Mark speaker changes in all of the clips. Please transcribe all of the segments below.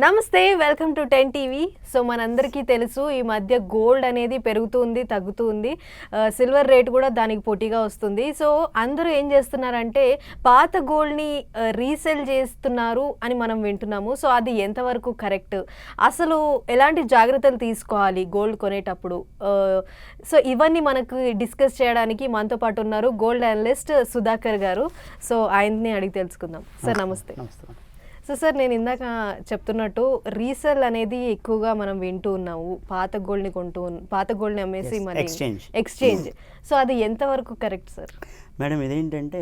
Speaker 1: నమస్తే, welcome to 10 TV. So మనందరికీ తెలుసు ఈ మధ్య గోల్డ్ అనేది పెరుగుతుంది, తగ్గుతుంది. సిల్వర్ రేట్ కూడా దానికి పోటీగా వస్తుంది. సో అందరూ ఏం చేస్తున్నారంటే పాత గోల్డ్ని రీసేల్ చేస్తున్నారు అని మనం వింటున్నాము. సో అది ఎంతవరకు కరెక్ట్, అసలు ఎలాంటి జాగ్రత్తలు తీసుకోవాలి గోల్డ్ కొనేటప్పుడు? సో ఇవన్నీ మనకు డిస్కస్ చేయడానికి మనతో పాటు ఉన్నారు గోల్డ్ అనలిస్ట్ సుధాకర్ గారు. సో ఆయన్ని అడిగి తెలుసుకుందాం. సార్ నమస్తే. సో సార్, నేను ఇందాక చెప్తున్నట్టు రీసేల్ అనేది ఎక్కువగా మనం వింటూ ఉన్నాము. పాత గోల్డ్ని అమ్మేసి మరి ఎక్స్చేంజ్. సో అది ఎంతవరకు కరెక్ట్ సార్?
Speaker 2: మేడం, ఇదేంటంటే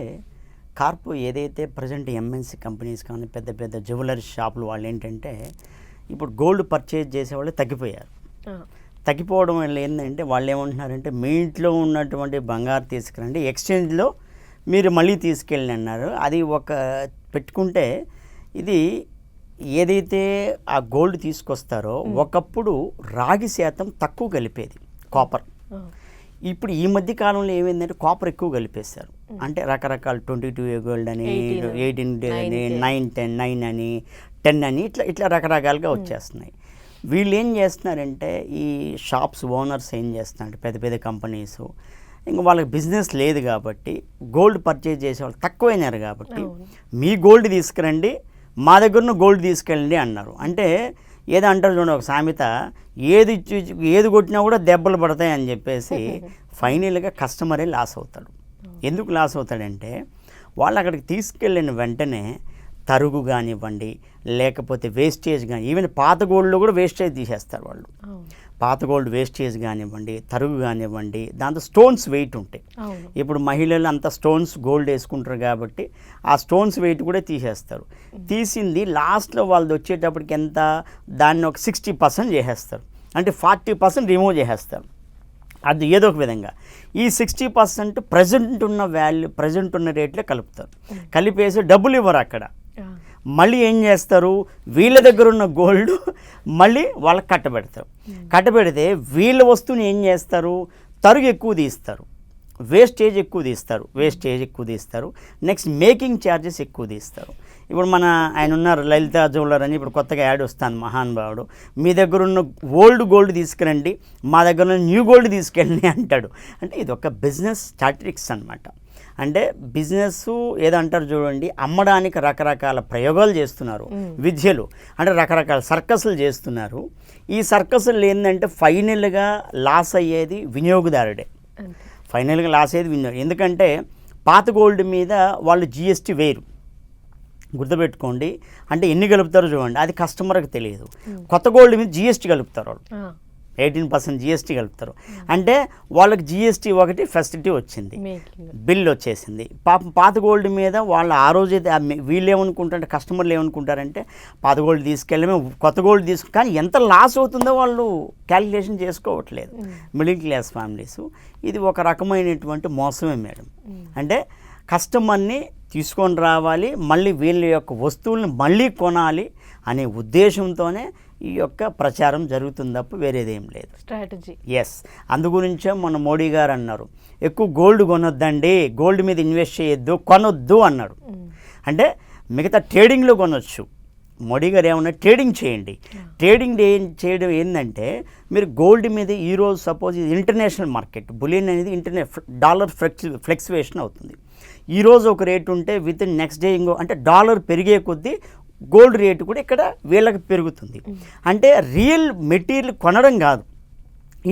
Speaker 2: ఏదైతే ప్రజెంట్ ఎంఎన్సీ కంపెనీస్ కానీ పెద్ద పెద్ద జ్యువెలరీ షాపులు వాళ్ళు ఏంటంటే ఇప్పుడు గోల్డ్ పర్చేజ్ చేసేవాళ్ళు తగ్గిపోయారు. తగ్గిపోవడం వల్ల ఏంటంటే వాళ్ళు ఏమంటున్నారంటే మీ ఇంట్లో ఉన్నటువంటి బంగారు తీసుకురండి, ఎక్స్చేంజ్లో మీరు మళ్ళీ తీసుకెళ్ళి అన్నారు. అది ఒక పెట్టుకుంటే ఇది ఏదైతే ఆ గోల్డ్ తీసుకొస్తారో ఒకప్పుడు రాగి శాతం తక్కువ కలిపేది కాపర్. ఇప్పుడు ఈ మధ్య కాలంలో ఏమైందంటే కాపర్ ఎక్కువ కలిపేశారు. అంటే రకరకాల 22 గోల్డ్ అని, 18 అని, 9 అని, 10 అని ఇట్లా రకరకాలుగా వచ్చేస్తున్నాయి. వీళ్ళు ఏం చేస్తున్నారంటే ఈ షాప్స్ ఓనర్స్ ఏం చేస్తున్నారంటే పెద్ద పెద్ద కంపెనీస్ ఇంకా వాళ్ళకి బిజినెస్ లేదు కాబట్టి గోల్డ్ పర్చేజ్ చేసేవాళ్ళు తక్కువైనారు కాబట్టి మీ గోల్డ్ తీసుకురండి, మా దగ్గర గోల్డ్ తీసుకెళ్ళండి అన్నారు. అంటే ఏదో అంటారు చూడండి ఒక సామెత, ఏది కొట్టినా కూడా దెబ్బలు పడతాయి అని చెప్పేసి ఫైనల్గా కస్టమరే లాస్ అవుతాడు. ఎందుకు లాస్ అవుతాడంటే వాళ్ళు అక్కడికి తీసుకెళ్ళిన వెంటనే తరుగు కానివ్వండి, లేకపోతే వేస్టేజ్ కానీ, ఈవెన్ పాత గోల్డ్లో కూడా వేస్టేజ్ తీసేస్తారు వాళ్ళు. పాత గోల్డ్ వేస్టేజ్ కానివ్వండి, తరుగు కానివ్వండి, దాంతో స్టోన్స్ వెయిట్ ఉంటాయి. ఇప్పుడు మహిళలు అంతా స్టోన్స్ గోల్డ్ వేసుకుంటారు కాబట్టి ఆ స్టోన్స్ వెయిట్ కూడా తీసేస్తారు. తీసింది లాస్ట్లో వాళ్ళది వచ్చేటప్పటికి ఎంత, దాన్ని ఒక 60% చేసేస్తారు. అంటే 40% రిమూవ్ చేసేస్తారు. అది ఏదో ఒక విధంగా ఈ 60% ప్రజెంట్ ఉన్న రేట్లో కలుపుతారు. కలిపేసి డబ్బులు ఇవ్వరు అక్కడ. మళ్ళీ ఏం చేస్తారు, వీళ్ళ దగ్గర ఉన్న గోల్డ్ మళ్ళీ వాళ్ళకి కట్టబెడతారు. కట్టబెడితే వీళ్ళ వస్తువుని ఏం చేస్తారు, తరుగు ఎక్కువ తీస్తారు, వేస్టేజ్ ఎక్కువ తీస్తారు, నెక్స్ట్ మేకింగ్ ఛార్జెస్ ఎక్కువ తీస్తారు. ఇప్పుడు ఆయన ఉన్నారు లలిత జ్యువెలర్ అని, ఇప్పుడు కొత్తగా యాడ్ వస్తాను మహానుభావుడు, మీ దగ్గర ఉన్న ఓల్డ్ గోల్డ్ తీసుకురండి, మా దగ్గర ఉన్న న్యూ గోల్డ్ తీసుకెళ్ళండి అంటాడు. అంటే ఇది ఒక బిజినెస్ స్టాటిస్టిక్స్ అనమాట. అంటే బిజినెస్ ఏదంటారు చూడండి, అమ్మడానికి రకరకాల ప్రయోగాలు చేస్తున్నారు, విద్యలు అంటే రకరకాల సర్కస్లు చేస్తున్నారు. ఈ సర్కస్లు ఏంటంటే ఫైనల్గా లాస్ అయ్యేది వినియోగదారుడే. ఎందుకంటే పాత గోల్డ్ మీద వాళ్ళు జిఎస్టీ వేరు, గుర్తుపెట్టుకోండి. అంటే ఎన్ని కలుపుతారో చూడండి, అది కస్టమర్కి తెలియదు. కొత్త గోల్డ్ మీద జిఎస్టీ కలుపుతారు వాళ్ళు, 18% జిఎస్టీ కలుపుతారు. అంటే వాళ్ళకి జిఎస్టీ ఒకటి ఫెసిలిటీ వచ్చింది, బిల్ వచ్చేసింది. పాత గోల్డ్ మీద వాళ్ళు ఆ రోజైతే వీళ్ళు ఏమనుకుంటారంటే, కస్టమర్లు ఏమనుకుంటారంటే పాత గోల్డ్ తీసుకెళ్ళమే, కొత్త గోల్డ్ కానీ ఎంత లాస్ అవుతుందో వాళ్ళు క్యాలిక్యులేషన్ చేసుకోవట్లేదు మిడిల్ క్లాస్ ఫ్యామిలీస్. ఇది ఒక రకమైనటువంటి మోసమే మేడం. అంటే కస్టమర్ని తీసుకొని రావాలి, మళ్ళీ వీళ్ళ యొక్క వస్తువులను మళ్ళీ కొనాలి అనే ఉద్దేశంతోనే ఈ యొక్క ప్రచారం జరుగుతుంది తప్ప వేరేదేం లేదు.
Speaker 1: స్ట్రాటజీ.
Speaker 2: ఎస్, అందుగురించే మన మోడీ గారు అన్నారు ఎక్కువ గోల్డ్ కొనొద్దండి, గోల్డ్ మీద ఇన్వెస్ట్ చేయొద్దు, కొనొద్దు అన్నాడు. అంటే మిగతా ట్రేడింగ్లో కొనొచ్చు. మోడీ గారు ఏమన్నా ట్రేడింగ్ చేయండి. ట్రేడింగ్ చేయడం ఏంటంటే మీరు గోల్డ్ మీద ఈరోజు సపోజ్ ఇది ఇంటర్నేషనల్ మార్కెట్, బులియన్ అనేది డాలర్ ఫ్లక్చువేషన్ అవుతుంది. ఈరోజు ఒక రేటు ఉంటే విత్ ఇన్ నెక్స్ట్ డే అంటే డాలర్ పెరిగే కొద్దీ గోల్డ్ రేటు కూడా ఇక్కడ వీళ్ళకి పెరుగుతుంది. అంటే రియల్ మెటీరియల్ కొనడం కాదు,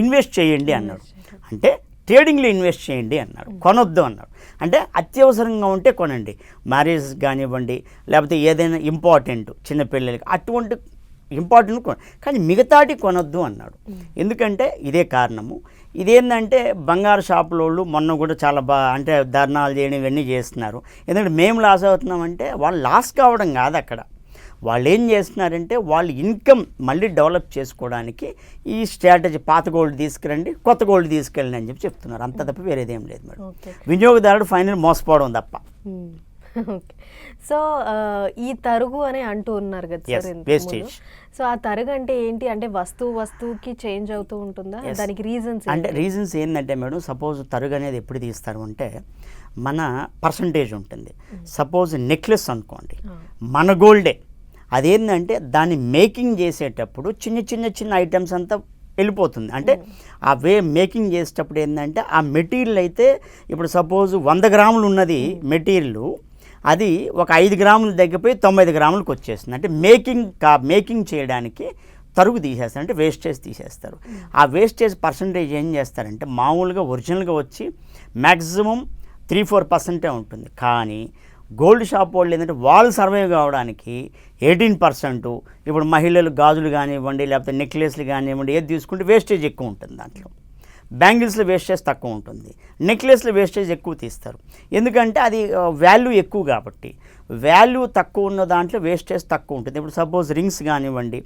Speaker 2: ఇన్వెస్ట్ చేయండి అన్నాడు. అంటే ట్రేడింగ్లో ఇన్వెస్ట్ చేయండి అన్నాడు, కొనొద్దు అన్నాడు. అంటే అత్యవసరంగా ఉంటే కొనండి, మ్యారేజ్ కానివ్వండి, లేకపోతే ఏదైనా ఇంపార్టెంట్ చిన్నపిల్లలకి అటువంటి ఇంపార్టెంట్ కానీ మిగతాటి కొనొద్దు అన్నాడు. ఎందుకంటే ఇదే కారణము. ఇదేంటంటే బంగారు షాపులోళ్ళు మొన్న కూడా చాలా అంటే ధర్నాలు చేయడం ఇవన్నీ చేస్తున్నారు. ఎందుకంటే మేము లాస్ అవుతున్నామంటే వాళ్ళు లాస్ కావడం కాదు, అక్కడ వాళ్ళు ఏం చేస్తున్నారంటే వాళ్ళు ఇన్కమ్ మళ్ళీ డెవలప్ చేసుకోవడానికి ఈ స్ట్రాటజీ పాత గోల్డ్ తీసుకురండి, కొత్త గోల్డ్ తీసుకెళ్ళండి అని చెప్తున్నారు. అంత తప్ప వేరేదేం లేదు మేడం. వినియోగదారుడు ఫైనల్ మోసపోవడం తప్ప.
Speaker 1: సో ఈ తరుగు అని అంటూ ఉన్నారు కదా సార్,
Speaker 2: వేస్టేజ్.
Speaker 1: సో ఆ తరుగు అంటే ఏంటి, అంటే వస్తువుకి చేంజ్ అవుతూ ఉంటుందా? దానికి రీజన్స్
Speaker 2: ఏంటంటే మేడం, సపోజ్ తరుగు అనేది ఎప్పుడు తీస్తారు అంటే మన పర్సంటేజ్ ఉంటుంది. సపోజ్ నెక్లెస్ అనుకోండి, మన గోల్డే అదేంటంటే దాన్ని మేకింగ్ చేసేటప్పుడు చిన్న ఐటమ్స్ అంతా వెళ్ళిపోతుంది. అంటే ఆ మేకింగ్ చేసేటప్పుడు ఏంటంటే ఆ మెటీరియల్ అయితే ఇప్పుడు సపోజ్ 100 గ్రాములు ఉన్నది మెటీరియల్, అది ఒక 5 గ్రాములు తగ్గిపోయి 90 గ్రాములకు వచ్చేస్తుంది. అంటే మేకింగ్ చేయడానికి తరుగు తీసేస్తారు, అంటే వేస్టేజ్ తీసేస్తారు. ఆ వేస్టేజ్ పర్సంటేజ్ ఏం చేస్తారంటే మామూలుగా ఒరిజినల్గా వచ్చి మ్యాక్సిమం 3-4% ఉంటుంది. కానీ గోల్డ్ షాప్ వాళ్ళు ఏంటంటే వాళ్ళు సర్వైవ్ కావడానికి 18%, ఇప్పుడు మహిళలు గాజులు కానివ్వండి లేకపోతే నెక్లెస్లు కానివ్వండి ఏది తీసుకుంటే వేస్టేజ్ ఎక్కువ ఉంటుంది. దాంట్లో బ్యాంగిల్స్లో వేస్టేజ్ తక్కువ ఉంటుంది, నెక్లెస్లో వేస్టేజ్ ఎక్కువ తీస్తారు. ఎందుకంటే అది వాల్యూ ఎక్కువ కాబట్టి. వాల్యూ తక్కువ ఉన్న దాంట్లో వేస్టేజ్ తక్కువ ఉంటుంది. ఇప్పుడు సపోజ్ రింగ్స్ కానివ్వండి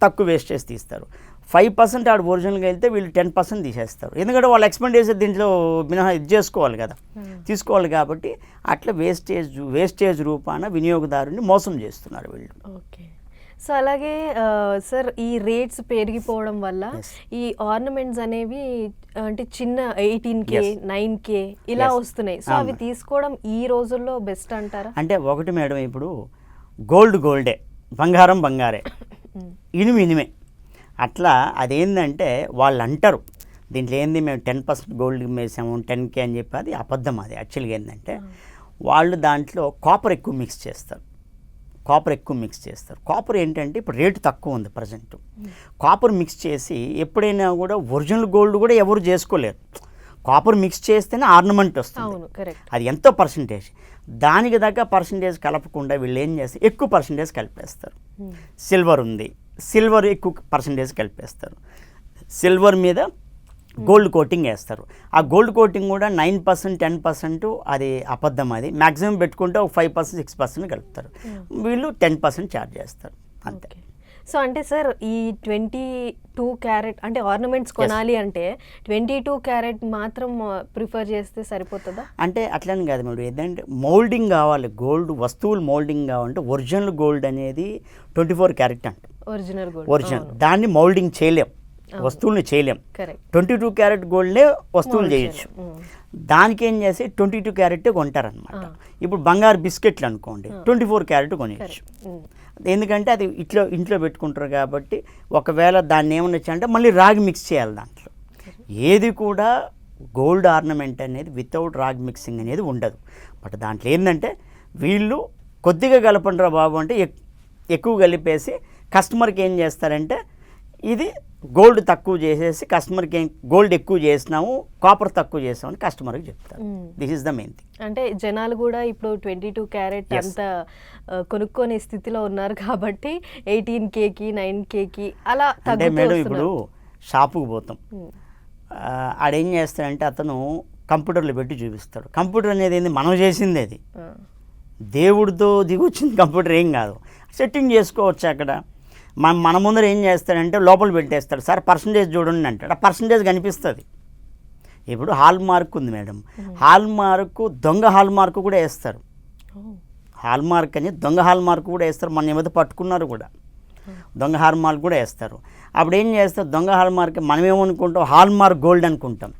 Speaker 2: తక్కువ వేస్టేజ్ తీస్తారు. 5% ఆడు ఒరిజినల్గా వెళ్తే వీళ్ళు 10% తీసేస్తారు. ఎందుకంటే వాళ్ళు ఎక్స్పెండిచర్ దీంట్లో మినహా ఇది చేసుకోవాలి కదా, తీసుకోవాలి. కాబట్టి అట్లా వేస్టేజ్ రూపాన వినియోగదారుని మోసం చేస్తున్నారు వీళ్ళు.
Speaker 1: ఓకే. సో అలాగే సార్ ఈ రేట్స్ పెరిగిపోవడం వల్ల ఈ ఆర్నమెంట్స్ అనేవి అంటే చిన్న 18K 9K ఇలా వస్తున్నాయి. సో అవి తీసుకోవడం ఈ రోజుల్లో బెస్ట్ అంటారా?
Speaker 2: అంటే ఒకటి మేడం, ఇప్పుడు గోల్డే, బంగారం బంగారే, ఇనుమే. అట్లా అదేంటంటే వాళ్ళు అంటారు దీంట్లో ఏంది మేము 10% గోల్డ్ వేసాము 10K అని చెప్పి, అది అబద్ధం. అది యాక్చువల్గా ఏంటంటే వాళ్ళు దాంట్లో కాపర్ ఎక్కువ మిక్స్ చేస్తారు. కాపర్ ఏంటంటే ఇప్పుడు రేటు తక్కువ ఉంది ప్రజెంట్. కాపర్ మిక్స్ చేసి ఎప్పుడైనా కూడా ఒరిజినల్ గోల్డ్ కూడా ఎవరు చేసుకోలేరు. కాపర్ మిక్స్ చేస్తేనే ఆర్నమెంట్ వస్తుంది. అది ఎంతో పర్సంటేజ్, దానికి తగ్గ పర్సంటేజ్ కలపకుండా వీళ్ళు ఏం చేస్తారు ఎక్కువ పర్సంటేజ్ కలిపేస్తారు. సిల్వర్ ఉంది, సిల్వర్ ఎక్కువ పర్సంటేజ్ కలిపేస్తారు. సిల్వర్ మీద గోల్డ్ కోటింగ్ వేస్తారు. ఆ గోల్డ్ కోటింగ్ కూడా 9% 10% అది అబద్ధం. అది మ్యాక్సిమం పెట్టుకుంటే ఒక 5% 6% కలుపుతారు. వీళ్ళు 10% ఛార్జ్ చేస్తారు అంతే.
Speaker 1: సో అంటే సార్ ఈ 22 క్యారెట్ అంటే ఆర్నమెంట్స్ కొనాలి అంటే 22 క్యారెట్ మాత్రం ప్రిఫర్ చేస్తే సరిపోతుందా?
Speaker 2: అంటే అట్లని కాదు మేడం, ఏంటంటే మౌల్డింగ్ కావాలి. గోల్డ్ వస్తువులు మౌల్డింగ్ కావాలంటే ఒరిజినల్ గోల్డ్ అనేది 24 క్యారెట్ అంట. ఒరిజినల్ దాన్ని మౌల్డింగ్ చేయలేం, వస్తువుల్ని చేయలేం. 22 క్యారెట్ గోల్డ్నే వస్తువులు చేయొచ్చు. దానికి ఏం చేసి 22 క్యారెట్ కొంటారనమాట. ఇప్పుడు బంగారు బిస్కెట్లు అనుకోండి 24 క్యారెట్ కొనేయచ్చు. ఎందుకంటే అది ఇంట్లో పెట్టుకుంటారు కాబట్టి. ఒకవేళ దాన్ని ఏమనొచ్చు అంటే మళ్ళీ రాగి మిక్స్ చేయాలి దాంట్లో. ఏది కూడా గోల్డ్ ఆర్నమెంట్ అనేది వితౌట్ రాగి మిక్సింగ్ అనేది ఉండదు. బట్ దాంట్లో ఏంటంటే వీళ్ళు కొద్దిగా కలపండిరా బాబు అంటే ఎక్కువ కలిపేసి కస్టమర్కి ఏం చేస్తారంటే ఇది గోల్డ్ తక్కువ చేసేసి కస్టమర్కి గోల్డ్ ఎక్కువ చేసినాము కాపర్ తక్కువ చేసామని కస్టమర్కి చెప్తారు. This is the main thing.
Speaker 1: అంటే జనాలు కూడా ఇప్పుడు 22 క్యారెట్ అంత కొనుక్కోని స్థితిలో ఉన్నారు కాబట్టి 18Kకి 9Kకి అలా
Speaker 2: అంటే మేడం ఇప్పుడు షాపుకి పోతాం, ఆడేం చేస్తాడంటే అతను కంప్యూటర్లో పెట్టి చూపిస్తాడు. కంప్యూటర్ అనేది ఏంది మనం చేసింది, అది దేవుడితో దిగొచ్చింది కంప్యూటర్ ఏం కాదు. సెట్టింగ్ చేసుకోవచ్చు అక్కడ. మన ముందర ఏం చేస్తాడంటే లోపల పెట్టేస్తాడు, సార్ పర్సంటేజ్ చూడండి అంటాడు. ఆ పర్సంటేజ్ కనిపిస్తుంది. ఇప్పుడు హాల్ మార్క్ ఉంది మేడం, హాల్ మార్కు దొంగ హాల్ మార్క్ కూడా వేస్తారు. హాల్ మార్క్ అని దొంగ హాల్ మార్క్ కూడా వేస్తారు. మన ఏమైతే పట్టుకున్నారు కూడా దొంగ హాల్ మార్క్ కూడా వేస్తారు. అప్పుడు ఏం చేస్తారు, దొంగ హాల్ మార్క్ మనం ఏమనుకుంటాం హాల్ మార్క్ గోల్డ్ అనుకుంటాం.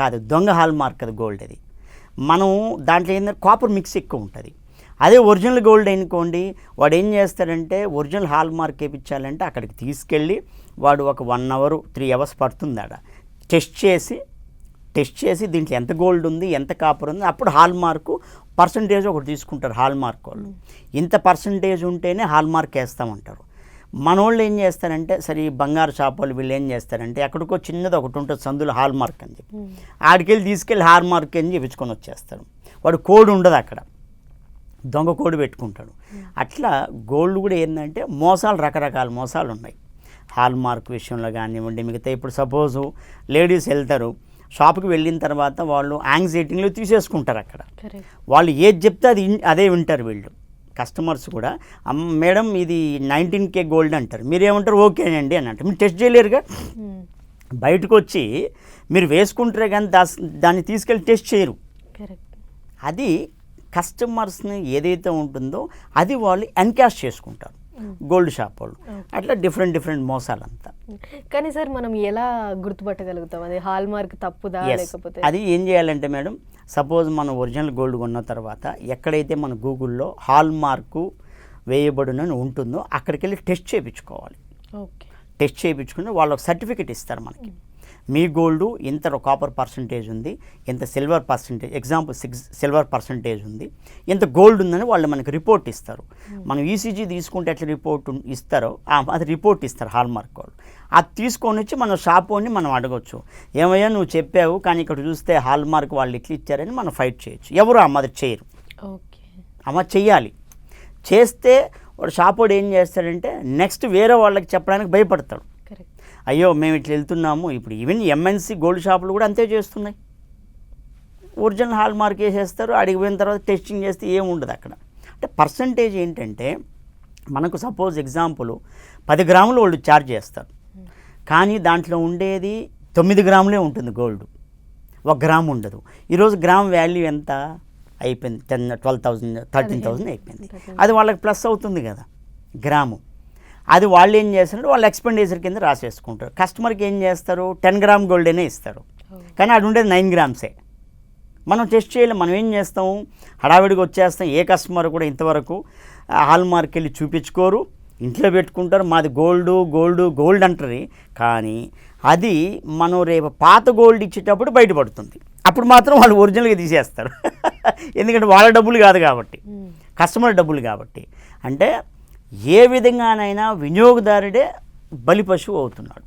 Speaker 2: కాదు, దొంగ హాల్ మార్క్ అది గోల్డ్. అది మనం దాంట్లో ఏంటంటే కాపర్ మిక్స్ ఎక్కువ ఉంటుంది. అదే ఒరిజినల్ గోల్డ్ అనుకోండి, వాడు ఏం చేస్తాడంటే ఒరిజినల్ హాల్ మార్క్ వేయించాలంటే అక్కడికి తీసుకెళ్ళి వాడు ఒక 1 hour 3 hours పడుతుంది. ఆడ టెస్ట్ చేసి దీంట్లో ఎంత గోల్డ్ ఉంది ఎంత కాపర్ ఉంది, అప్పుడు హాల్ మార్కు పర్సంటేజ్ ఒకటి తీసుకుంటారు. హాల్ మార్క్ వాళ్ళు ఇంత పర్సంటేజ్ ఉంటేనే హాల్ మార్క్ వేస్తామంటారు. మన వాళ్ళు ఏం చేస్తారంటే సరే ఈ బంగారు షాప్ వాళ్ళు వీళ్ళు ఏం చేస్తారంటే ఎక్కడికో చిన్నది ఒకటి ఉంటుంది సందులో హాల్ మార్క్ అని చెప్పి ఆడికెళ్ళి తీసుకెళ్ళి హాల్ మార్క్ అని చెప్పించుకొని వచ్చేస్తారు. వాడు కోడ్ ఉండదు అక్కడ, దొంగ కోడ్ పెట్టుకుంటాడు. అట్లా గోల్డ్ కూడా ఏంటంటే మోసాలు, రకరకాల మోసాలు ఉన్నాయి. హాల్ మార్క్ విషయంలో కానివ్వండి, మిగతా ఇప్పుడు సపోజు లేడీస్ వెళ్తారు షాప్కి వెళ్ళిన తర్వాత వాళ్ళు యాంగ్జైటీలో తీసేసుకుంటారు. అక్కడ వాళ్ళు ఏది చెప్తే అదే వింటారు వీళ్ళు. కస్టమర్స్ కూడా మేడం ఇది 19K గోల్డ్ అంటారు, మీరేమంటారు ఓకేనండి అని అంటారు. మీరు టెస్ట్ చేయలేరుగా, బయటకు వచ్చి మీరు వేసుకుంటారే కానీ దాన్ని తీసుకెళ్ళి టెస్ట్ చేయరు. అది కస్టమర్స్ని ఏదైతే ఉంటుందో అది వాళ్ళు ఎన్కాష్ చేసుకుంటారు గోల్డ్ షాప్ వాళ్ళు. అట్లా డిఫరెంట్ మోసాలంతా.
Speaker 1: కానీ సార్ మనం ఎలా గుర్తుపట్టగలుగుతాం అది హాల్ మార్క్ తప్పుదా లేకపోతే?
Speaker 2: అది ఏం చేయాలంటే మేడం, సపోజ్ మనం ఒరిజినల్ గోల్డ్ కొన్న తర్వాత ఎక్కడైతే మన గూగుల్లో హాల్ మార్కు వేయబడునని ఉంటుందో అక్కడికి వెళ్ళి టెస్ట్ చేయించుకోవాలి.
Speaker 1: ఓకే.
Speaker 2: టెస్ట్ చేయించుకుని వాళ్ళు ఒక సర్టిఫికెట్ ఇస్తారు మనకి. మీ గోల్డ్ ఇంత కాపర్ పర్సంటేజ్ ఉంది, ఇంత silver percentage, example 6 silver percentage ఉంది, ఇంత గోల్డ్ ఉందని వాళ్ళు మనకి రిపోర్ట్ ఇస్తారు. మనం ఈసీజీ తీసుకుంటే ఎట్లా రిపోర్ట్ ఇస్తారో అది రిపోర్ట్ ఇస్తారు హాల్మార్క్ వాళ్ళు. అది తీసుకొని వచ్చి మన షాప్ ఓన్ని మనం అడగొచ్చు, ఏమయ్యా నువ్వు చెప్పావు కానీ ఇక్కడ చూస్తే హాల్మార్క్ వాళ్ళు ఇట్లా ఇచ్చారని మనం ఫైట్ చేయొచ్చు. ఎవరు అది చేయరు.
Speaker 1: ఓకే.
Speaker 2: చెయ్యాలి. చేస్తే వాడు షాప్ వాడు ఏం చేస్తాడంటే నెక్స్ట్ వేరే వాళ్ళకి చెప్పడానికి భయపడతాడు. అయ్యో మేము ఇట్లా వెళ్తున్నాము. ఇప్పుడు ఈవెన్ ఎంఎన్సీ గోల్డ్ షాపులు కూడా అంతే చేస్తున్నాయి. ఒరిజినల్ హాల్ మార్క్ వేసేస్తారు, అడిగిపోయిన తర్వాత టెస్టింగ్ చేస్తే ఏముండదు అక్కడ. అంటే పర్సంటేజ్ ఏంటంటే మనకు సపోజ్ ఎగ్జాంపుల్ 10 గ్రాములు వాళ్ళు ఛార్జ్ చేస్తారు, కానీ దాంట్లో ఉండేది 9 గ్రాములే ఉంటుంది గోల్డ్, 1 గ్రాము ఉండదు. ఈరోజు గ్రామ్ వాల్యూ ఎంత అయిపోయింది, 10,000, 12,000, 13,000 అయిపోయింది. అది వాళ్ళకి ప్లస్ అవుతుంది కదా గ్రాము. అది వాళ్ళు ఏం చేస్తారంటే వాళ్ళ ఎక్స్పెండిచర్ కింద రాసేసుకుంటారు. కస్టమర్కి ఏం చేస్తారు, 10 గ్రామ్ గోల్డేనే ఇస్తారు, కానీ అది ఉండేది 9 గ్రామ్సే. మనం టెస్ట్ చేయలేం. మనం ఏం చేస్తాం, హడావిడిగా వచ్చేస్తాం. ఏ కస్టమర్ కూడా ఇంతవరకు హాల్ మార్క్ వెళ్ళి చూపించుకోరు, ఇంట్లో పెట్టుకుంటారు. మాది గోల్డ్ గోల్డ్ గోల్డ్ అంటారు, కానీ అది మనం రేపు పాత గోల్డ్ ఇచ్చేటప్పుడు బయటపడుతుంది. అప్పుడు మాత్రం వాళ్ళు ఒరిజినల్గా తీసేస్తారు. ఎందుకంటే వాళ్ళ డబ్బులు కాదు కాబట్టి, కస్టమర్ డబ్బులు కాబట్టి. అంటే ఏ విధంగానైనా వినియోగదారుడే బలి పశువు అవుతున్నాడు.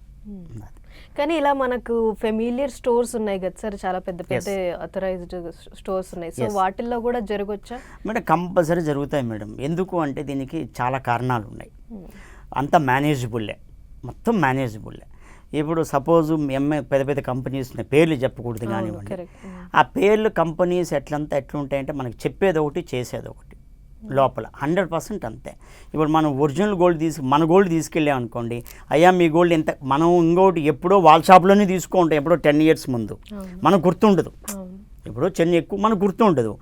Speaker 1: కానీ ఇలా మనకు ఫెమిలియర్ స్టోర్స్ ఉన్నాయి కదా సార్, చాలా పెద్ద పెద్ద అథరైజ్డ్ స్టోర్స్ ఉన్నాయి. సో వాటిల్లో కూడా జరగవచ్చా
Speaker 2: మేడం? కంపల్సరీ జరుగుతాయి మేడం. ఎందుకు అంటే దీనికి చాలా కారణాలు ఉన్నాయి. అంతా మేనేజబుల్లే, మొత్తం మేనేజబుల్లే. ఇప్పుడు సపోజ్ పెద్ద పెద్ద కంపెనీస్ ఉన్నాయి, పేర్లు చెప్పకూడదు కానివ్వండి. ఆ పేర్లు కంపెనీస్ ఎట్లుంటాయంటే మనకి చెప్పేది ఒకటి, చేసేది ఒకటి. లోపల 100% అంతే. ఇప్పుడు మనం ఒరిజినల్ గోల్డ్ మన గోల్డ్ తీసుకెళ్ళాం అనుకోండి, అయ్యా మీ గోల్డ్ ఎంత, మనం ఇంకోటి ఎప్పుడో వాళ్ళ షాప్లోనే తీసుకుంటాం, ఎప్పుడో 10 years ముందు, మనకు గుర్తుండదు. ఎప్పుడో చెన్ని ఎక్కువ మనకు గుర్తుండదు.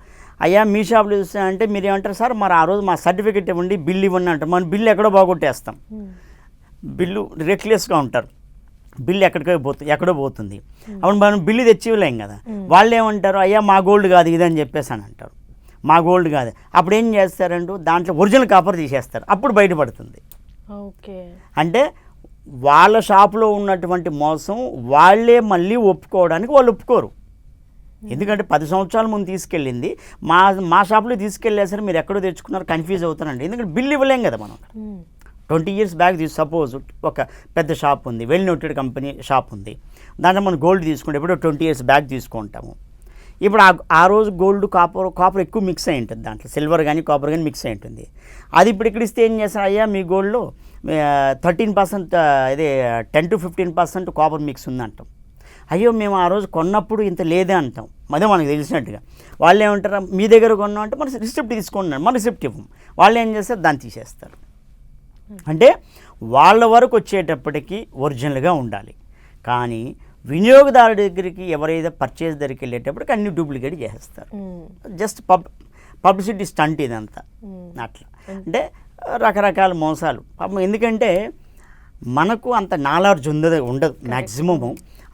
Speaker 2: అయ్యా మీ షాప్లో చూస్తా అంటే మీరు ఏమంటారు, సార్ మరి ఆ రోజు మా సర్టిఫికెట్ ఇవ్వండి, బిల్ ఇవ్వండి అంటారు. మన బిల్లు ఎక్కడో బాగొట్టేస్తాం. బిల్లు రెక్లెస్గా ఉంటారు, బిల్లు ఎక్కడో పోతుంది. అప్పుడు మనం బిల్లు తెచ్చి ఇవ్వలేం కదా. వాళ్ళు ఏమంటారు, అయ్యా మా గోల్డ్ కాదు ఇదని చెప్పేసి అని అంటారు, మా గోల్డ్ కాదు. అప్పుడు ఏం చేస్తారంటూ దాంట్లో ఒరిజినల్ కాపర్ తీసేస్తారు, అప్పుడు బయటపడుతుంది.
Speaker 1: ఓకే.
Speaker 2: అంటే వాళ్ళ షాపులో ఉన్నటువంటి మోసం వాళ్ళే మళ్ళీ ఒప్పుకోవడానికి వాళ్ళు ఒప్పుకోరు. ఎందుకంటే 10 సంవత్సరాల ముందు తీసుకెళ్ళింది మా షాపులో తీసుకెళ్ళేసరి మీరు ఎక్కడో తెచ్చుకున్నారు, కన్ఫ్యూజ్ అవుతారండి. ఎందుకంటే బిల్లు ఇవ్వలేం కదా మనం. 20 years బ్యాక్ సపోజ్ ఒక పెద్ద షాప్ ఉంది, వెల్ నోటెడ్ కంపెనీ షాప్ ఉంది, దాంట్లో మనం గోల్డ్ తీసుకుంటే ఎప్పుడో 20 years బ్యాక్ తీసుకుంటాము. ఇప్పుడు ఆ రోజు గోల్డ్ కాపర్ ఎక్కువ మిక్స్ అయి ఉంటుంది, దాంట్లో సిల్వర్ కానీ కాపర్ కానీ మిక్స్ అయి ఉంటుంది. అది ఇప్పుడు ఇక్కడ ఇస్తే ఏం చేస్తారు, అయ్యా మీ గోల్డ్లో 13% ఇదే 10 to 15% కాపర్ మిక్స్ ఉందంటాం. అయ్యో మేము ఆ రోజు కొన్నప్పుడు ఇంత లేదే అంటాం, అదే మనకు తెలిసినట్టుగా. వాళ్ళు ఏమంటారు, మీ దగ్గర కొన్నాం అంటే మన రిసిప్ట్ తీసుకున్నాను, మన రిసిప్ట్ ఇవ్వం. వాళ్ళు ఏం చేస్తారు, దాన్ని తీసేస్తారు. అంటే వాళ్ళ వరకు వచ్చేటప్పటికి ఒరిజినల్గా ఉండాలి, కానీ వినియోగదారుడి దగ్గరికి ఎవరైతే పర్చేజ్ దగ్గరికి వెళ్ళేటప్పటికి అన్ని డూప్లికేట్ చేసేస్తారు. జస్ట్ పబ్లిసిటీ స్టంట్ ఇదంతా. అట్లా అంటే రకరకాల మోసాలు పాపం. ఎందుకంటే మనకు అంత నాలెడ్జ్ ఉండదు మ్యాక్సిమము.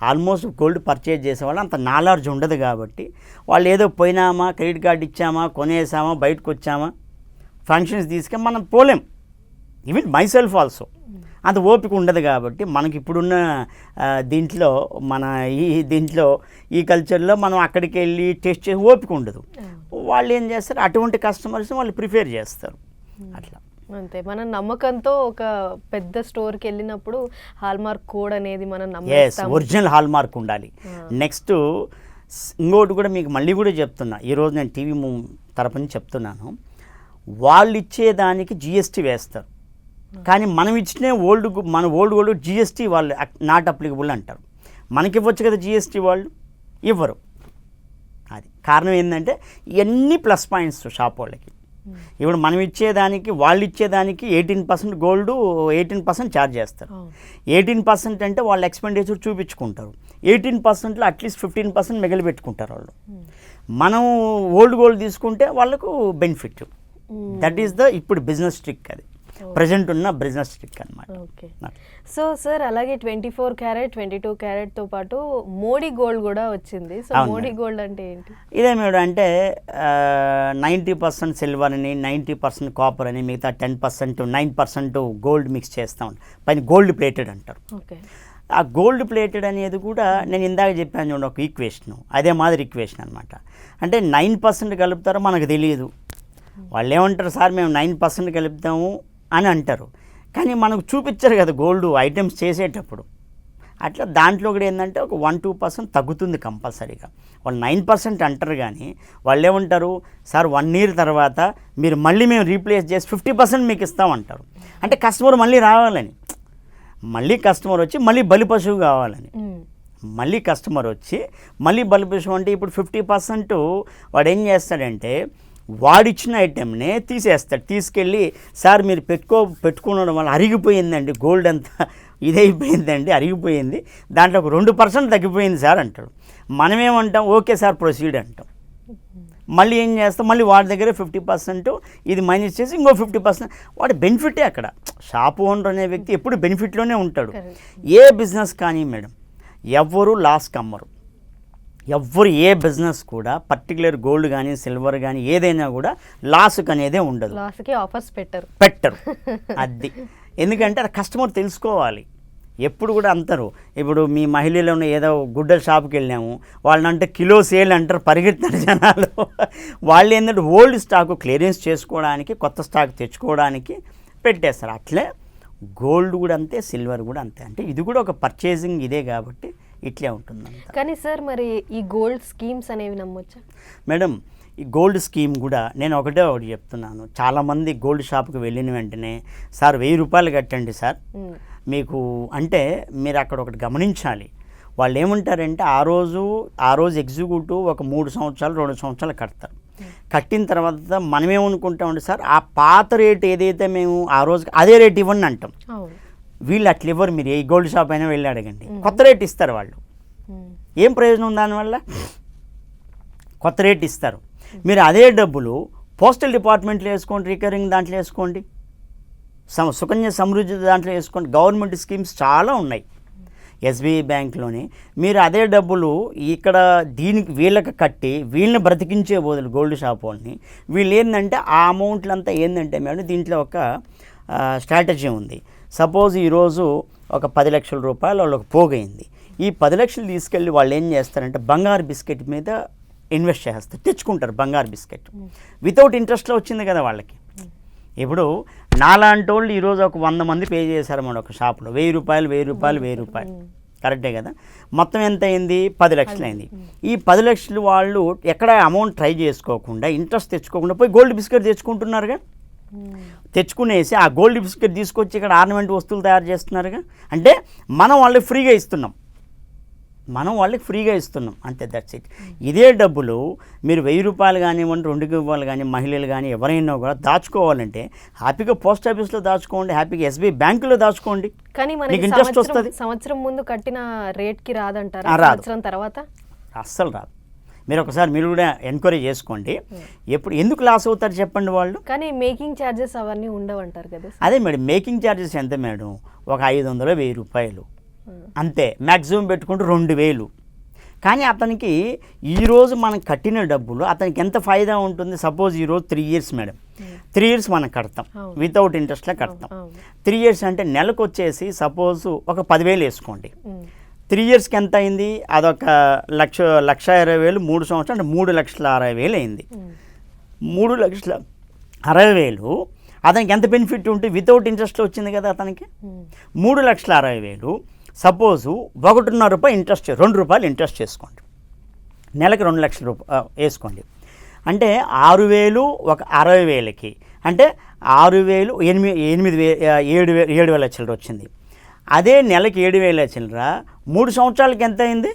Speaker 2: ఆల్మోస్ట్ గోల్డ్ పర్చేజ్ చేసేవాళ్ళు అంత నాలెడ్జ్ ఉండదు కాబట్టి వాళ్ళు ఏదో పోయినామా, క్రెడిట్ కార్డు ఇచ్చామా, కొనేసామా, బయటకు వచ్చామా, ఫంక్షన్స్ తీసుకొని మనం పోలేం. ఈవెన్ మైసెల్ఫ్ ఆల్సో అంత ఓపిక ఉండదు కాబట్టి మనకి ఇప్పుడున్న దీంట్లో ఈ కల్చర్లో మనం అక్కడికి వెళ్ళి టెస్ట్ చేసి ఓపిక ఉండదు. వాళ్ళు ఏం చేస్తారు, అటువంటి కస్టమర్స్ వాళ్ళు ప్రిఫేర్ చేస్తారు. అట్లా
Speaker 1: అంతే. మన నమ్మకంతో ఒక పెద్ద స్టోర్కి వెళ్ళినప్పుడు హాల్మార్క్ కోడ్ అనేది మనం నమ్మేస్తాం.
Speaker 2: ఒరిజినల్ హాల్మార్క్ ఉండాలి. నెక్స్ట్ ఇంకోటి కూడా మీకు మళ్ళీ కూడా చెప్తున్నా, ఈరోజు నేను టీవీ తరపున చెప్తున్నాను, వాళ్ళు ఇచ్చేదానికి జిఎస్టీ వేస్తారు, కానీ మనం ఇచ్చిన మన ఓల్డ్ గోల్డ్ జిఎస్టీ వాళ్ళు నాట్ అప్లికబుల్ అంటారు. మనకి ఇవ్వచ్చు కదా జిఎస్టీ, వాళ్ళు ఇవ్వరు. అది కారణం ఏంటంటే ఇవన్నీ ప్లస్ పాయింట్స్ షాప్ వాళ్ళకి. ఇప్పుడు మనం ఇచ్చేదానికి వాళ్ళు ఇచ్చేదానికి 18% గోల్డ్ 18% ఛార్జ్ చేస్తారు. 18% అంటే వాళ్ళ ఎక్స్పెండిచర్ చూపించుకుంటారు. 18%లో అట్లీస్ట్ 15% మిగిలి పెట్టుకుంటారు వాళ్ళు. మనం ఓల్డ్ గోల్డ్ తీసుకుంటే వాళ్ళకు బెనిఫిట్. దట్ ఈస్ ఇప్పుడు బిజినెస్ ట్రిక్ అది. ప్రజెంట్ ఉన్న బిజినెస్ ట్రిక్ అనమాట.
Speaker 1: ఓకే. సో సార్ అలాగే 24 క్యారెట్ 22 క్యారెట్తో పాటు మోడీ గోల్డ్ కూడా వచ్చింది. సో మోడీ గోల్డ్ అంటే ఏంటి?
Speaker 2: ఇదే మేడం, అంటే 90% సిల్వర్ అని, 90% కాపర్ అని, మిగతా 10% 9% గోల్డ్ మిక్స్ చేస్తూ ఉంటాం. పైన గోల్డ్ ప్లేటెడ్ అంటారు.
Speaker 1: ఓకే.
Speaker 2: ఆ గోల్డ్ ప్లేటెడ్ అనేది కూడా నేను ఇందాక చెప్పాను చూడండి, ఒక ఈక్వేషను, అదే మాదిరి ఈక్వేషన్ అనమాట. అంటే 9% కలుపుతారో మనకు తెలియదు. వాళ్ళు ఏమంటారు, సార్ మేము 9% కలుపుతాము అని అంటారు, కానీ మనకు చూపించారు కదా గోల్డ్ ఐటమ్స్ చేసేటప్పుడు. అట్లా దాంట్లో కూడా ఏంటంటే ఒక 1-2% తగ్గుతుంది కంపల్సరీగా. వాళ్ళు 9% అంటారు, కానీ వాళ్ళు ఏమంటారు, సార్ 1 year తర్వాత మీరు మళ్ళీ మేము రీప్లేస్ చేసి 50% మీకు ఇస్తామంటారు. అంటే కస్టమర్ మళ్ళీ రావాలని, మళ్ళీ కస్టమర్ వచ్చి మళ్ళీ బలి పశువు కావాలని, మళ్ళీ కస్టమర్ వచ్చి మళ్ళీ బలి పశువు అంటే ఇప్పుడు 50% వాడు ఏం చేస్తాడంటే వాడిచ్చిన ఐటెంనే తీసేస్తాడు. తీసుకెళ్ళి సార్ మీరు పెట్టుకోవడం వల్ల అరిగిపోయిందండి, గోల్డ్ అంతా ఇదైపోయిందండి, అరిగిపోయింది, దాంట్లో ఒక 2% తగ్గిపోయింది సార్ అంటాడు. మనమేమంటాం, ఓకే సార్ ప్రొసీడ్ అంటాం. మళ్ళీ ఏం చేస్తాం, మళ్ళీ వాడి దగ్గర 50% ఇది మైనస్ చేసి ఇంకో 50%. వాడి బెనిఫిటే అక్కడ. షాప్ ఓనర్ అనే వ్యక్తి ఎప్పుడు బెనిఫిట్లోనే ఉంటాడు. ఏ బిజినెస్ కానీ మేడం ఎవ్వరూ లాస్కి అమ్మరు. ఎవ్వరు ఏ బిజినెస్ కూడా పర్టికులర్ గోల్డ్ కానీ సిల్వర్ కానీ ఏదైనా కూడా లాస్కి అనేదే ఉండదు.
Speaker 1: లాస్కి ఆఫర్స్
Speaker 2: పెట్టరు అది. ఎందుకంటే అది కస్టమర్ తెలుసుకోవాలి. ఎప్పుడు కూడా అంటారు, ఇప్పుడు మీ మహిళలో ఉన్న ఏదో గుడ్డల షాప్కి వెళ్ళాము, వాళ్ళంటే కిలో సేల్ అంటారు, పరిగెత్తారు జనాలు. వాళ్ళు ఏంటంటే ఓల్డ్ స్టాక్ క్లియరెన్స్ చేసుకోవడానికి, కొత్త స్టాక్ తెచ్చుకోవడానికి పెట్టేస్తారు. అట్లే గోల్డ్ కూడా అంతే, సిల్వర్ కూడా అంతే. అంటే ఇది కూడా ఒక పర్చేసింగ్ ఇదే కాబట్టి ఇట్లే ఉంటుంది.
Speaker 1: కానీ సార్ మరి ఈ గోల్డ్ స్కీమ్స్ అనేవి నమ్మొచ్చా
Speaker 2: మేడం? ఈ గోల్డ్ స్కీమ్ కూడా నేను ఒకటి చెప్తున్నాను. చాలామంది గోల్డ్ షాప్కి వెళ్ళిన వెంటనే సార్ 1000 రూపాయలు కట్టండి సార్ మీకు అంటే, మీరు అక్కడ ఒకటి గమనించాలి. వాళ్ళు ఏమంటారంటే ఆ రోజు ఎగ్జిక్యూటివ్ ఒక 3 సంవత్సరాలు 2 సంవత్సరాలు కడతారు. కట్టిన తర్వాత మనమేమనుకుంటామంటే సార్ ఆ పాత రేట్ ఏదైతే మేము ఆ రోజు అదే రేట్ ఇవ్వండి అంటాం. వీళ్ళు అట్లా ఇవ్వరు. మీరు ఏ గోల్డ్ షాప్ అయినా వెళ్ళి అడగండి, కొత్త రేట్ ఇస్తారు వాళ్ళు. ఏం ప్రయోజనం దానివల్ల? కొత్త రేట్ ఇస్తారు. మీరు అదే డబ్బులు పోస్టల్ డిపార్ట్మెంట్లో వేసుకోండి, రికరింగ్ దాంట్లో వేసుకోండి, సుకన్య సమృద్ధి దాంట్లో వేసుకోండి. గవర్నమెంట్ స్కీమ్స్ చాలా ఉన్నాయి ఎస్బీఐ బ్యాంక్లోని. మీరు అదే డబ్బులు ఇక్కడ దీనికి వీళ్ళకి కట్టి వీళ్ళని బ్రతికించే బదులు గోల్డ్ షాప్ వాళ్ళని వీళ్ళు ఏంటంటే ఆ అమౌంట్లంతా ఏంటంటే మేడం దీంట్లో ఒక స్ట్రాటజీ ఉంది. సపోజ్ ఈరోజు ఒక 10 లక్షల రూపాయలు వాళ్ళకి పోగైంది. ఈ 10 లక్షలు తీసుకెళ్ళి వాళ్ళు ఏం చేస్తారంటే బంగారు బిస్కెట్ మీద ఇన్వెస్ట్ చేస్తారు, తెచ్చుకుంటారు బంగారు బిస్కెట్. వితౌట్ ఇంట్రెస్ట్లో వచ్చింది కదా వాళ్ళకి. ఇప్పుడు నాలాంటి వాళ్ళు ఈరోజు ఒక 100 మంది పే చేశారు మన ఒక షాప్లో 1000 రూపాయలు. కరెక్టే కదా? మొత్తం ఎంత అయింది? 10 లక్షలు అయింది. ఈ 10 లక్షలు వాళ్ళు ఎక్కడ అమౌంట్ ట్రై చేసుకోకుండా, ఇంట్రెస్ట్ తెచ్చుకోకుండా పోయి గోల్డ్ బిస్కెట్ తెచ్చుకుంటున్నారుగా. తెచ్చుకునేసి ఆ గోల్డ్ బిస్కెట్ తీసుకొచ్చి ఇక్కడ ఆర్నమెంట్ వస్తువులు తయారు చేస్తున్నారుగా. అంటే మనం వాళ్ళకి ఫ్రీగా ఇస్తున్నాం, అంతే, దట్స్ ఇట్. ఇదే డబ్బులు మీరు 1000 రూపాయలు కానివ్వండి, 2 ఇవ్వాలి కానీ, మహిళలు కానీ ఎవరైనా కూడా దాచుకోవాలంటే హ్యాపీగా పోస్ట్ ఆఫీస్లో దాచుకోండి, హ్యాపీగా ఎస్బీఐ బ్యాంకులో దాచుకోండి.
Speaker 1: కానీ మనకి ఇంట్రెస్ట్ వస్తుంది. సంవత్సరం ముందు కట్టిన రేట్కి రాదంటారా? సంవత్సరం తర్వాత
Speaker 2: అస్సలు రాదు. మీరు ఒకసారి మీరు కూడా ఎంక్వైరీ చేసుకోండి. ఎందుకు లాస్ అవుతారు చెప్పండి వాళ్ళు.
Speaker 1: కానీ మేకింగ్ ఛార్జెస్ అవన్నీ ఉండవంటారు కదా?
Speaker 2: అదే మేడం, మేకింగ్ ఛార్జెస్ ఎంత మేడం? ఒక 500-1000 రూపాయలు అంతే. మ్యాక్సిమం పెట్టుకుంటే 2000. కానీ అతనికి ఈరోజు మనం కట్టిన డబ్బులు అతనికి ఎంత ఫాయిదా ఉంటుంది? సపోజ్ ఈరోజు 3 years మేడం, 3 years మనం కడతాం, వితౌట్ ఇంట్రెస్ట్లో కడతాం. 3 years అంటే నెలకు వచ్చేసి సపోజ్ ఒక 10,000 వేసుకోండి. 3 yearsకి ఎంత అయింది? అదొక 1,20,000. 3 సంవత్సరాలు అంటే 3,60,000 అయింది. 3,60,000 అతనికి ఎంత బెనిఫిట్ ఉంటే వితౌట్ ఇంట్రెస్ట్లో వచ్చింది కదా అతనికి. 3,60,000 సపోజు 1.5 రూపాయి ఇంట్రెస్ట్, 2 రూపాయలు ఇంట్రెస్ట్ చేసుకోండి, నెలకు 2 లక్షల రూపాయలు వేసుకోండి. అంటే 6,000 ఒక 60,000కి అంటే 6,000 7,000 చిల్లర వచ్చింది. అదే నెలకి 7,000 చిల్లర 3 సంవత్సరాలకి ఎంత అయింది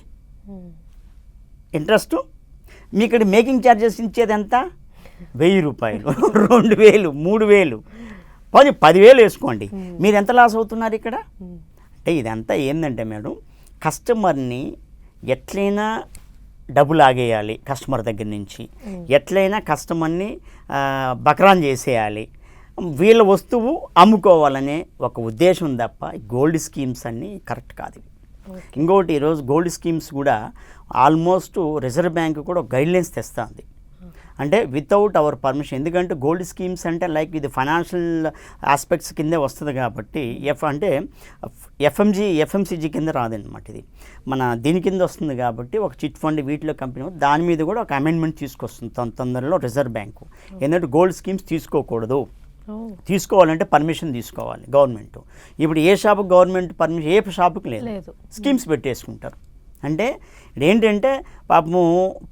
Speaker 2: ఇంట్రెస్ట్? మీ ఇక్కడ మేకింగ్ ఛార్జెస్ ఇచ్చేది ఎంత? 1,000 రూపాయలు, 2,000, 3,000, పోనీ 10,000 వేసుకోండి. మీరు ఎంత లాస్ అవుతున్నారు ఇక్కడ? అంటే ఇదంతా ఏంటంటే మేడం, కస్టమర్ని ఎట్లయినా డబ్బులు ఆగేయాలి, కస్టమర్ దగ్గర నుంచి ఎట్లయినా కస్టమర్ని బక్రాన్ చేసేయాలి. వీళ్ళ వస్తువు అమ్ముకోవాలనే ఒక ఉద్దేశం తప్ప గోల్డ్ స్కీమ్స్ అన్నీ కరెక్ట్ కాదు. ఇంకోటి ఈరోజు గోల్డ్ స్కీమ్స్ కూడా ఆల్మోస్ట్ రిజర్వ్ బ్యాంక్ కూడా ఒక గైడ్లైన్స్ తెస్తుంది, అంటే వితౌట్ అవర్ పర్మిషన్. ఎందుకంటే గోల్డ్ స్కీమ్స్ అంటే లైక్ ఇది ఫైనాన్షియల్ ఆస్పెక్ట్స్ కిందే వస్తుంది కాబట్టి అంటే ఎఫ్ఎంసీజీ కింద రాదనమాట. ఇది మన దీని కింద వస్తుంది కాబట్టి ఒక చిట్ ఫండ్ వీటిలో కంపెనీ దాని మీద కూడా ఒక అమెండ్మెంట్ తీసుకొస్తుంది తొందరలో రిజర్వ్ బ్యాంకు. ఎందుకంటే గోల్డ్ స్కీమ్స్ తీసుకోకూడదు, తీసుకోవాలంటే పర్మిషన్ తీసుకోవాలి గవర్నమెంట్. ఇప్పుడు ఏ షాపుకి గవర్నమెంట్ పర్మిషన్, ఏ షాపుకి లేదు, స్కీమ్స్ పెట్టేసుకుంటారు. అంటే ఏంటంటే పాపము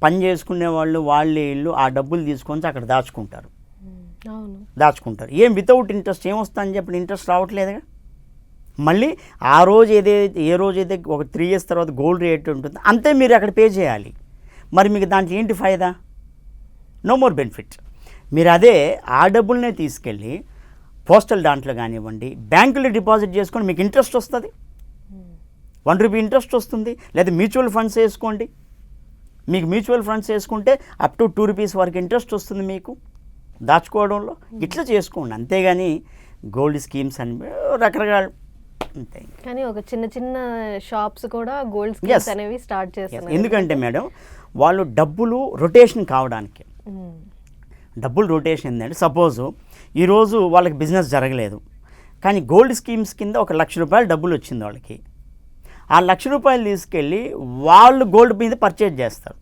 Speaker 2: పని చేసుకునే వాళ్ళు వీళ్ళు ఆ డబ్బులు తీసుకొని అక్కడ దాచుకుంటారు. ఏం వితౌట్ ఇంట్రెస్ట్ ఏమొస్తుందని చెప్పి ఇంట్రెస్ట్ రావట్లేదుగా. మళ్ళీ ఆ రోజు ఏ రోజైతే ఒక 3 years తర్వాత గోల్డ్ రేట్ ఉంటుందో అంతే మీరు అక్కడ పే చేయాలి. మరి మీకు దాంట్లో ఏంటి ఫాయిదా? No more benefit. మీరు అదే ఆ డబ్బులనే తీసుకెళ్ళి పోస్టల్ దాంట్లో కానివ్వండి, బ్యాంకులో డిపాజిట్ చేసుకొని మీకు ఇంట్రెస్ట్ వస్తుంది, ₹1 ఇంట్రెస్ట్ వస్తుంది. లేదా మ్యూచువల్ ఫండ్స్ వేసుకోండి, మీకు మ్యూచువల్ ఫండ్స్ వేసుకుంటే అప్ టు ₹2 వరకు ఇంట్రెస్ట్ వస్తుంది మీకు దాచుకోవడంలో. ఇట్లా చేసుకోండి, అంతేగాని గోల్డ్ స్కీమ్స్ అని రకరకాల అంతే.
Speaker 1: కానీ ఒక చిన్న షాప్స్ కూడా గోల్డ్ స్కీమ్స్ అనేవి స్టార్ట్ చేస్తారు.
Speaker 2: ఎందుకంటే మేడం వాళ్ళు డబ్బులు రొటేషన్ కావడానికి, డబ్బులు రొటేషన్ ఏంటంటే సపోజు ఈరోజు వాళ్ళకి బిజినెస్ జరగలేదు, కానీ గోల్డ్ స్కీమ్స్ కింద ఒక ₹1,00,000 డబ్బులు వచ్చింది వాళ్ళకి. ఆ ₹1,00,000 తీసుకెళ్ళి వాళ్ళు గోల్డ్ మీద పర్చేజ్ చేస్తారు.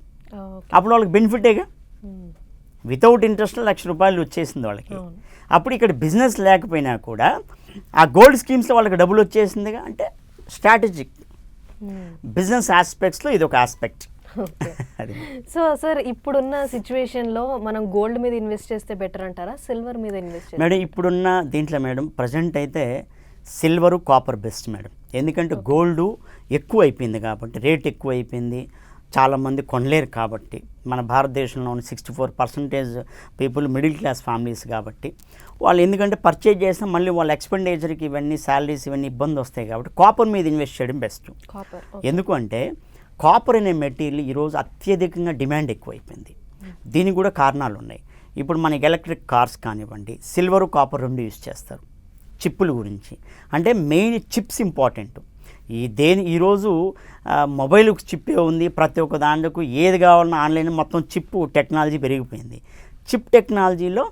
Speaker 2: అప్పుడు వాళ్ళకి బెనిఫిటేగా. వితౌట్ ఇంట్రెస్ట్ ₹1,00,000 వచ్చేసింది వాళ్ళకి. అప్పుడు ఇక్కడ బిజినెస్ లేకపోయినా కూడా ఆ గోల్డ్ స్కీమ్స్లో వాళ్ళకి డబ్బులు వచ్చేసిందిగా. అంటే స్ట్రాటజిక్ బిజినెస్ ఆస్పెక్ట్స్లో ఇది ఒక ఆస్పెక్ట్.
Speaker 1: సో సార్, ఇప్పుడున్న సిచ్యువేషన్లో మనం గోల్డ్ మీద ఇన్వెస్ట్ చేస్తే బెటర్ అంటారా, సిల్వర్ మీద ఇన్వెస్ట్ చేస్తే?
Speaker 2: మేడం ఇప్పుడున్న దీంట్లో మేడం ప్రజెంట్ అయితే సిల్వరు కాపర్ బెస్ట్ మేడం. ఎందుకంటే గోల్డ్ ఎక్కువ అయిపోయింది కాబట్టి, రేట్ ఎక్కువ అయిపోయింది, చాలామంది కొనలేరు కాబట్టి. మన భారతదేశంలోని 64% పీపుల్ మిడిల్ క్లాస్ ఫ్యామిలీస్ కాబట్టి వాళ్ళు ఎందుకంటే పర్చేజ్ చేసినా మళ్ళీ వాళ్ళ ఎక్స్పెండిచర్కి ఇవన్నీ శాలరీస్ ఇవన్నీ ఇబ్బంది వస్తాయి కాబట్టి కాపర్ మీద ఇన్వెస్ట్ చేయడం బెస్ట్. ఎందుకంటే కాపర్ అనే మెటీరియల్ ఈరోజు అత్యధికంగా డిమాండ్ ఎక్కువైపోయింది. దీనికి కూడా కారణాలు ఉన్నాయి. ఇప్పుడు మనకి ఎలక్ట్రిక్ కార్స్ కానివ్వండి, సిల్వరు కాపర్ 2 యూజ్ చేస్తారు చిప్పుల గురించి. అంటే మెయిన్ చిప్స్ ఇంపార్టెంట్. ఈరోజు మొబైల్ చిప్పే ఉంది, ప్రతి ఒక్క దాంట్లో ఏది కావాలన్నా ఆన్లైన్ మొత్తం చిప్ టెక్నాలజీ పెరిగిపోయింది. చిప్ టెక్నాలజీలో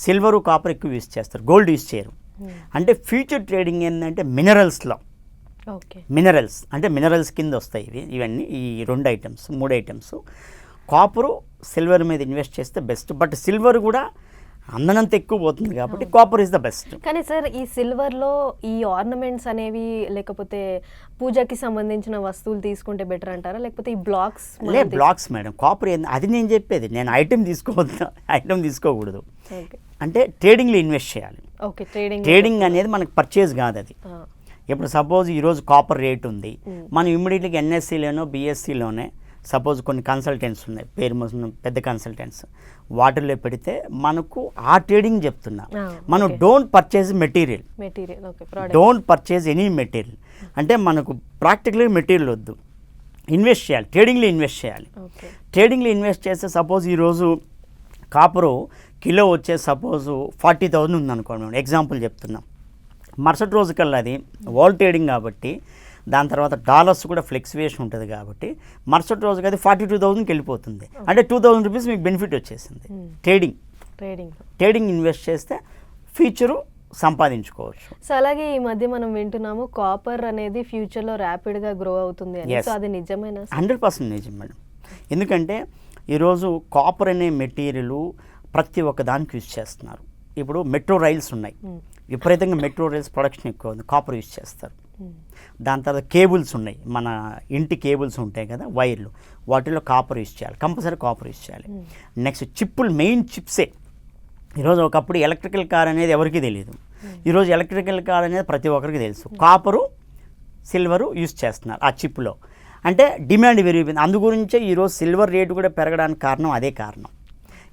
Speaker 2: సిల్వరు కాపర్ ఎక్కువ యూజ్ చేస్తారు, గోల్డ్ యూజ్ చేయరు. అంటే ఫ్యూచర్ ట్రేడింగ్ ఏంటంటే మినరల్స్లో, మినరల్స్ అంటే మినరల్స్ కింద వస్తాయి ఇవన్నీ, ఈ 2 ఐటమ్స్ 3 ఐటమ్స్. కాపరు సిల్వర్ మీద ఇన్వెస్ట్ చేస్తే బెస్ట్. బట్ సిల్వర్ కూడా అందనంత ఎక్కువ పోతుంది కాబట్టి కాపర్ ఇస్ ద బెస్ట్.
Speaker 1: కానీ సార్, ఈ సిల్వర్లో ఈ ఆర్నమెంట్స్ అనేవి లేకపోతే పూజకి సంబంధించిన వస్తువులు తీసుకుంటే బెటర్ అంటారా, లేకపోతే ఈ బ్లాక్స్?
Speaker 2: బ్లాక్స్ మేడం, కాపర్ అది నేను చెప్పేది. నేను ఐటమ్ తీసుకోకూడదు. అంటే ట్రేడింగ్లో ఇన్వెస్ట్ చేయాలి. ట్రేడింగ్ అనేది మనకు పర్చేజ్ కాదు అది. ఇప్పుడు సపోజ్ ఈరోజు కాపర్ రేట్ ఉంది, మనం ఇమ్మీడియట్గా ఎన్ఎస్సిలోనో బిఎస్సిలోనే సపోజ్ కొన్ని కన్సల్టెంట్స్ ఉన్నాయి, పేరు పెద్ద కన్సల్టెంట్స్, వాటిల్లో పెడితే మనకు ఆ ట్రేడింగ్ చెప్తున్నా. మనం don't purchase material, don't purchase any material. అంటే మనకు ప్రాక్టికల్గా మెటీరియల్ వద్దు, ఇన్వెస్ట్ చేయాలి, ట్రేడింగ్లో ఇన్వెస్ట్ చేయాలి. ట్రేడింగ్లో ఇన్వెస్ట్ చేస్తే సపోజ్ ఈరోజు కాపరు కిలో వచ్చే సపోజు 40,000 ఉందనుకోండి, మేము ఎగ్జాంపుల్ చెప్తున్నాం. మరుసటి రోజు కల్లా అది వరల్డ్ ట్రేడింగ్ కాబట్టి, దాని తర్వాత డాలర్స్ కూడా ఫ్లెక్చువేషన్ ఉంటుంది కాబట్టి మరుసటి రోజుకి అది 42,000కి వెళ్ళిపోతుంది. అంటే ₹2,000 మీకు బెనిఫిట్ వచ్చేసింది. ట్రేడింగ్ ఇన్వెస్ట్ చేస్తే ఫ్యూచరు సంపాదించుకోవచ్చు.
Speaker 1: సో అలాగే ఈ మధ్య మనం వింటున్నాము కాపర్ అనేది ఫ్యూచర్లో ర్యాపిడ్గా గ్రో అవుతుంది అని. సో అది నిజమేనా?
Speaker 2: 100% నిజం మేడం. ఎందుకంటే ఈరోజు కాపర్ అనే మెటీరియల్ ప్రతి ఒక్క దానికి యూజ్ చేస్తున్నారు. ఇప్పుడు మెట్రో రైల్స్ ఉన్నాయి, విపరీతంగా మెట్రో రైల్స్ ప్రొడక్షన్ ఎక్కువ ఉంది, కాపర్ యూజ్ చేస్తారు. దాని తర్వాత కేబుల్స్ ఉన్నాయి, మన ఇంటి కేబుల్స్ ఉంటాయి కదా వైర్లు, వాటిలో కాపర్ యూజ్ చేయాలి, కంపల్సరీ కాపర్ యూజ్ చేయాలి. నెక్స్ట్ చిప్పులు, మెయిన్ చిప్సే. ఈరోజు ఒకప్పుడు ఎలక్ట్రికల్ కార్ అనేది ఎవరికీ తెలియదు, ఈరోజు ఎలక్ట్రికల్ కార్ అనేది ప్రతి ఒక్కరికి తెలుసు. కాపరు సిల్వరు యూజ్ చేస్తున్నారు ఆ చిప్లో. అంటే డిమాండ్ పెరిగిపోయింది. అందు గురించే ఈరోజు సిల్వర్ రేటు కూడా పెరగడానికి కారణం అదే కారణం.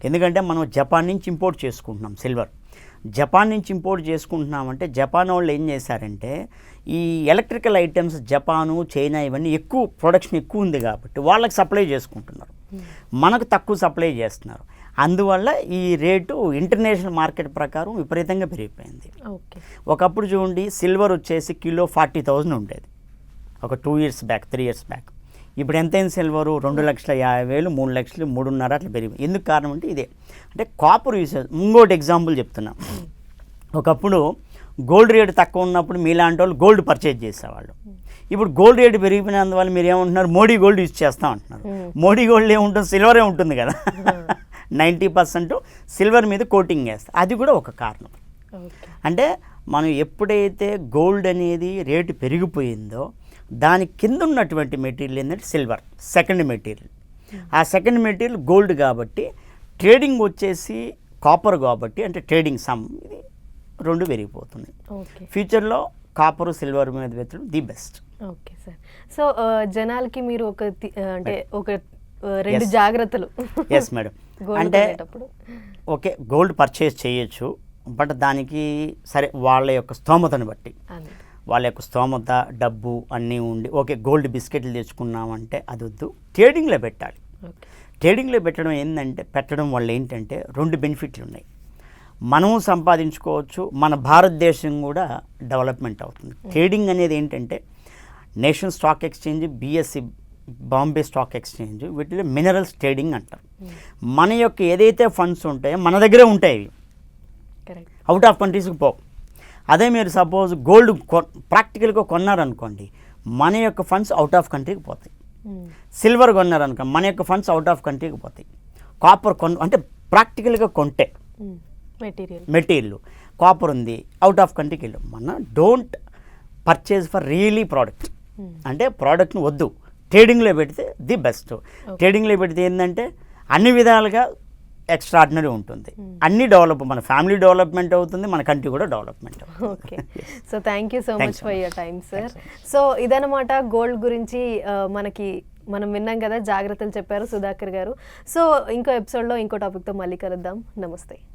Speaker 2: ఎందుకంటే మనం జపాన్ నుంచి ఇంపోర్ట్ చేసుకుంటున్నాం సిల్వర్. జపాన్ నుంచి ఇంపోర్ట్ చేసుకుంటున్నామంటే జపాన్ వాళ్ళు ఏం చేశారంటే ఈ ఎలక్ట్రికల్ ఐటమ్స్ జపాను, చైనా ఇవన్నీ ప్రొడక్షన్ ఎక్కువ ఉంది కాబట్టి వాళ్ళకి సప్లై చేసుకుంటున్నారు, మనకు తక్కువ సప్లై చేస్తున్నారు. అందువల్ల ఈ రేటు ఇంటర్నేషనల్ మార్కెట్ ప్రకారం విపరీతంగా పెరిగిపోయింది.
Speaker 1: ఓకే.
Speaker 2: ఒకప్పుడు చూడండి సిల్వర్ వచ్చేసి కిలో 40,000 ఉండేది ఒక 2 years బ్యాక్, 3 years బ్యాక్. ఇప్పుడు ఎంతైంది సిల్వరు? 2,50,000, 3 లక్షలు, 3.5 అట్లా పెరిగింది. ఎందుకు కారణం అంటే ఇదే, అంటే కాపర్ యూసేజ్. ఇంకోటి ఎగ్జాంపుల్ చెప్తున్నా, ఒకప్పుడు గోల్డ్ రేటు తక్కువ ఉన్నప్పుడు మీలాంటి వాళ్ళు గోల్డ్ పర్చేజ్ చేసేవాళ్ళు. ఇప్పుడు గోల్డ్ రేటు పెరిగిపోయినందువల్ల మీరు ఏమంటున్నారు? మోడీ గోల్డ్ యూజ్ చేస్తాం అంటున్నారు. మోడీ గోల్డ్ ఏముంటుంది? సిల్వరే ఉంటుంది కదా. 90% సిల్వర్ మీద కోటింగ్ వేస్తారు. అది కూడా ఒక కారణం. అంటే మనం ఎప్పుడైతే గోల్డ్ అనేది రేటు పెరిగిపోయిందో దాని కింద ఉన్నటువంటి మెటీరియల్ ఏంటంటే సిల్వర్, సెకండ్ మెటీరియల్. ఆ సెకండ్ మెటీరియల్ గోల్డ్ కాబట్టి ట్రేడింగ్ వచ్చేసి కాపర్ కాబట్టి, అంటే ట్రేడింగ్ సమ్ ఇది 2 పెరిగిపోతుంది. ఫ్యూచర్లో కాపర్ సిల్వర్ మీద పెట్టడం the best.
Speaker 1: Okay sir. So జనాలకి మీరు అంటే ఒక 2 జాగ్రత్తలు.
Speaker 2: Yes madam. అంటే ఓకే, గోల్డ్ పర్చేస్ చేయొచ్చు, బట్ దానికి సరే వాళ్ళ యొక్క స్తోమతను బట్టి, వాళ్ళ యొక్క స్తోమత, డబ్బు అన్నీ ఉండి ఓకే గోల్డ్ బిస్కెట్లు తెచ్చుకున్నామంటే అది వద్దు, ట్రేడింగ్లో పెట్టాలి. ట్రేడింగ్లో పెట్టడం వల్ల ఏంటంటే 2 బెనిఫిట్లు ఉన్నాయి. మనము సంపాదించుకోవచ్చు, మన భారతదేశం కూడా డెవలప్మెంట్ అవుతుంది. ట్రేడింగ్ అనేది ఏంటంటే national stock exchange, BSc Bombay stock exchange, వీటిలో మినరల్స్ ట్రేడింగ్ అంటారు. మన యొక్క ఏదైతే ఫండ్స్ ఉంటాయో మన దగ్గరే ఉంటాయి, అవుట్ ఆఫ్ కంట్రీస్కి పోవు. అదే మీరు సపోజ్ గోల్డ్ ప్రాక్టికల్గా కొన్నారనుకోండి, మన యొక్క ఫండ్స్ అవుట్ ఆఫ్ కంట్రీకి పోతాయి. సిల్వర్ కొన్నారనుకో, మన యొక్క ఫండ్స్ అవుట్ ఆఫ్ కంట్రీకి పోతాయి. కాపర్ అంటే ప్రాక్టికల్గా కొంటే మెటీరియల్ కాపర్ ఉంది, అవుట్ ఆఫ్ కంట్రీకి వెళ్ళు. మన don't purchase for really product, అంటే ప్రోడక్ట్ని వద్దు, ట్రేడింగ్లో పెడితే ది బెస్ట్. ట్రేడింగ్లో పెడితే ఏంటంటే అన్ని విధాలుగా ఎక్స్ట్రాడినరీ ఉంటుంది, అన్ని డెవలప్, మన ఫ్యామిలీ డెవలప్మెంట్ అవుతుంది, మన కంట్రీ కూడా డెవలప్మెంట్ అవుతుంది.
Speaker 1: Okay. So thank you so much for your time sir. So ఇదనమాట గోల్డ్ గురించి మనం విన్నాం కదా, జాగ్రత్తలు చెప్పారు సుధాకర్ గారు. సో ఇంకో ఎపిసోడ్లో ఇంకో టాపిక్తో మళ్ళీ కలుద్దాం. నమస్తే.